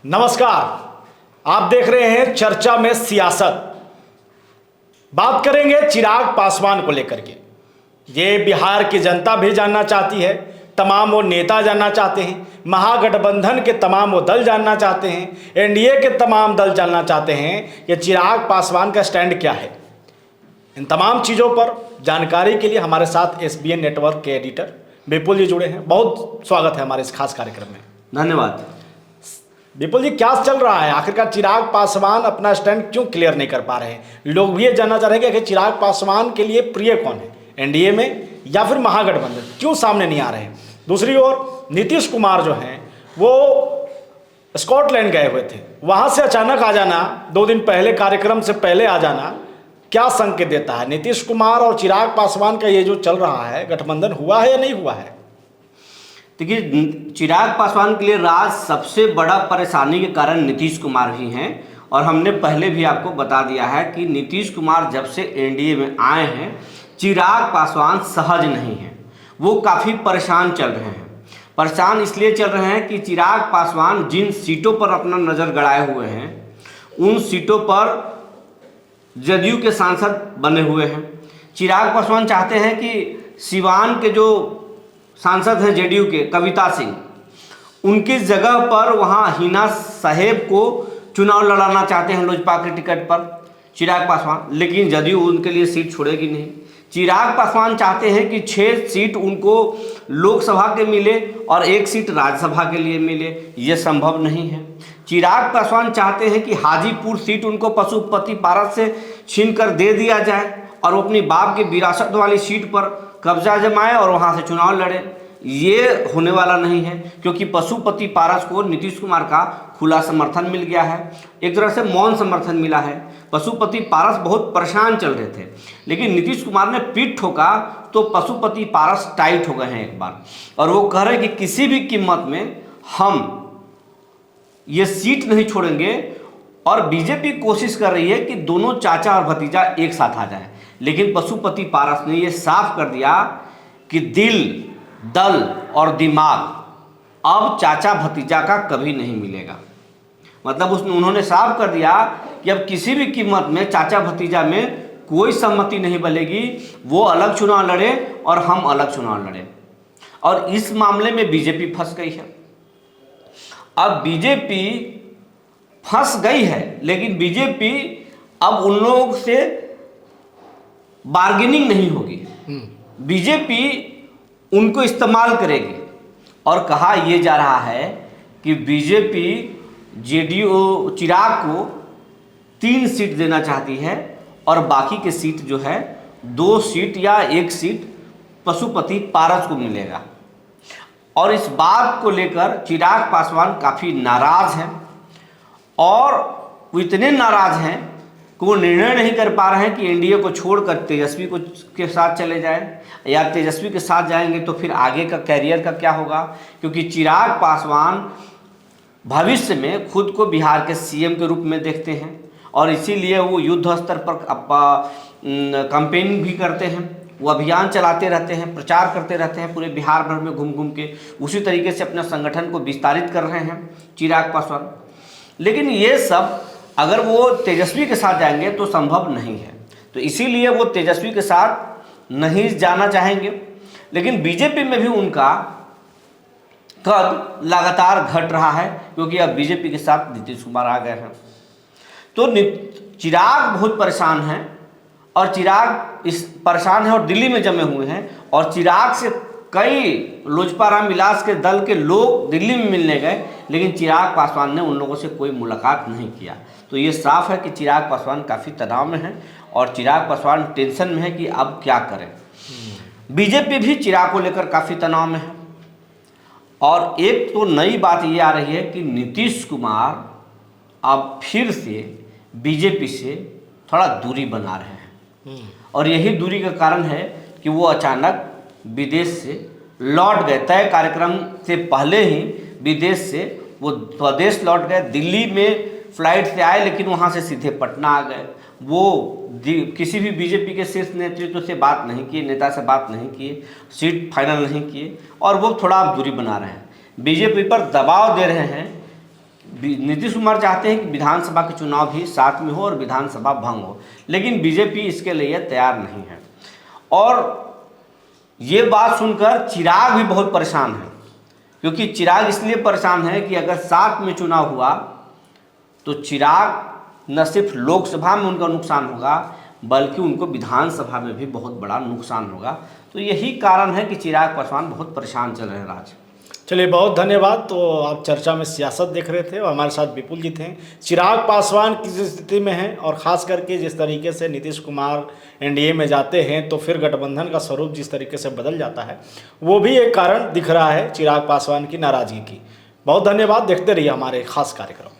नमस्कार, आप देख रहे हैं चर्चा में सियासत। बात करेंगे चिराग पासवान को लेकर के। ये बिहार की जनता भी जानना चाहती है, तमाम वो नेता जानना चाहते हैं, महागठबंधन के तमाम वो दल जानना चाहते हैं, एनडीए के तमाम दल जानना चाहते हैं कि चिराग पासवान का स्टैंड क्या है। इन तमाम चीज़ों पर जानकारी के लिए हमारे साथ एसबीएन नेटवर्क के एडिटर विपुल जी जुड़े हैं। बहुत स्वागत है हमारे इस खास कार्यक्रम में। धन्यवाद। विपुल जी, क्या चल रहा है? आखिरकार चिराग पासवान अपना स्टैंड क्यों क्लियर नहीं कर पा रहे हैं? लोग भी ये जानना चाह रहे हैं कि चिराग पासवान के लिए प्रिय कौन है, एनडीए में या फिर महागठबंधन, क्यों सामने नहीं आ रहे हैं? दूसरी ओर नीतीश कुमार जो हैं वो स्कॉटलैंड गए हुए थे, वहाँ से अचानक आ जाना, 2 दिन पहले कार्यक्रम से पहले आ जाना, क्या संकेत देता है? नीतीश कुमार और चिराग पासवान का ये जो चल रहा है, गठबंधन हुआ है या नहीं हुआ है? देखिए, चिराग पासवान के लिए राज सबसे बड़ा परेशानी के कारण नीतीश कुमार ही हैं। और हमने पहले भी आपको बता दिया है कि नीतीश कुमार जब से एनडीए में आए हैं, चिराग पासवान सहज नहीं हैं, वो काफ़ी परेशान चल रहे हैं। परेशान इसलिए चल रहे हैं कि चिराग पासवान जिन सीटों पर अपना नज़र गड़ाए हुए हैं, उन सीटों पर जदयू के सांसद बने हुए हैं। चिराग पासवान चाहते हैं कि सिवान के जो सांसद हैं जेडीयू के, कविता सिंह, उनकी जगह पर वहाँ हिना साहेब को चुनाव लड़ाना चाहते हैं लोजपा के टिकट पर चिराग पासवान, लेकिन जदयू उनके लिए सीट छोड़ेगी नहीं। चिराग पासवान चाहते हैं कि 6 सीट उनको लोकसभा के मिले और 1 सीट राज्यसभा के लिए मिले, ये संभव नहीं है। चिराग पासवान चाहते हैं कि हाजीपुर सीट उनको पशुपति पारस से छीन कर दे दिया जाए और वो अपनी बाप की विरासत वाली सीट पर कब्जा जमाए और वहाँ से चुनाव लड़े। ये होने वाला नहीं है, क्योंकि पशुपति पारस को नीतीश कुमार का खुला समर्थन मिल गया है, एक तरह से मौन समर्थन मिला है। पशुपति पारस बहुत परेशान चल रहे थे, लेकिन नीतीश कुमार ने पीठ ठोका तो पशुपति पारस टाइट हो गए हैं एक बार, और वो कह रहे हैं कि किसी भी कीमत में हम ये सीट नहीं छोड़ेंगे। और बीजेपी कोशिश कर रही है कि दोनों चाचा और भतीजा एक साथ आ जाए, लेकिन पशुपति पारस ने ये साफ कर दिया कि दिल, दल और दिमाग अब चाचा भतीजा का कभी नहीं मिलेगा। मतलब उन्होंने साफ कर दिया कि अब किसी भी कीमत में चाचा भतीजा में कोई सहमति नहीं बनेगी, वो अलग चुनाव लड़े और हम अलग चुनाव लड़े। और इस मामले में बीजेपी फंस गई है। अब बीजेपी फंस गई है, लेकिन बीजेपी अब उन लोगों से बार्गेनिंग नहीं होगी, बीजेपी उनको इस्तेमाल करेगी। और कहा यह जा रहा है कि बीजेपी जेडीयू चिराग को 3 सीट देना चाहती है और बाकी के सीट जो है 2 सीट या 1 सीट पशुपति पारस को मिलेगा। और इस बात को लेकर चिराग पासवान काफ़ी नाराज हैं, और वो इतने नाराज हैं कि वो निर्णय नहीं कर पा रहे हैं कि एनडीए को छोड़कर तेजस्वी को के साथ चले जाएं, या तेजस्वी के साथ जाएंगे तो फिर आगे का कैरियर का क्या होगा। क्योंकि चिराग पासवान भविष्य में खुद को बिहार के सीएम के रूप में देखते हैं, और इसीलिए वो युद्ध स्तर पर कैंपेनिंग भी करते हैं, वो अभियान चलाते रहते हैं, प्रचार करते रहते हैं पूरे बिहार भर में घूम घूम के। उसी तरीके से अपने संगठन को विस्तारित कर रहे हैं चिराग पासवान। लेकिन ये सब अगर वो तेजस्वी के साथ जाएंगे तो संभव नहीं है, तो इसीलिए वो तेजस्वी के साथ नहीं जाना चाहेंगे। लेकिन बीजेपी में भी उनका कद लगातार घट रहा है, क्योंकि अब बीजेपी के साथ नीतीश कुमार आ गए हैं। तो चिराग बहुत परेशान हैं, और चिराग इस परेशान है और दिल्ली में जमे हुए हैं, और चिराग से कई लोजपा रामविलास के दल के लोग दिल्ली में मिलने गए, लेकिन चिराग पासवान ने उन लोगों से कोई मुलाकात नहीं किया। तो ये साफ है कि चिराग पासवान काफ़ी तनाव में हैं, और चिराग पासवान टेंशन में है कि अब क्या करें। बीजेपी भी चिराग को लेकर काफ़ी तनाव में है। और एक तो नई बात ये आ रही है कि नीतीश कुमार अब फिर से बीजेपी से थोड़ा दूरी बना रहे हैं, और यही दूरी का कारण है कि वो अचानक विदेश से लौट गए। तय कार्यक्रम से पहले ही विदेश से वो स्वदेश लौट गए। दिल्ली में फ्लाइट से आए, लेकिन वहाँ से सीधे पटना आ गए। वो किसी भी बीजेपी के शीर्ष नेतृत्व से बात नहीं किए, नेता से बात नहीं किए, सीट फाइनल नहीं किए, और वो थोड़ा दूरी बना रहे हैं। बीजेपी पर दबाव दे रहे हैं नीतीश कुमार चाहते हैं कि विधानसभा के चुनाव भी साथ में हो और विधानसभा भंग हो, लेकिन बीजेपी इसके लिए तैयार नहीं है। और ये बात सुनकर चिराग भी बहुत परेशान है, क्योंकि चिराग इसलिए परेशान है कि अगर साथ में चुनाव हुआ तो चिराग न सिर्फ लोकसभा में उनका नुकसान होगा बल्कि उनको विधानसभा में भी बहुत बड़ा नुकसान होगा। तो यही कारण है कि चिराग पासवान बहुत परेशान चल रहे हैं राज। चलिए, बहुत धन्यवाद। तो आप चर्चा में सियासत देख रहे थे और हमारे साथ विपुल जी थे। चिराग पासवान किस स्थिति में हैं और ख़ास करके जिस तरीके से नीतीश कुमार एनडीए में जाते हैं तो फिर गठबंधन का स्वरूप जिस तरीके से बदल जाता है, वो भी एक कारण दिख रहा है चिराग पासवान की नाराज़गी की। बहुत धन्यवाद। देखते रहिए हमारे खास कार्यक्रम।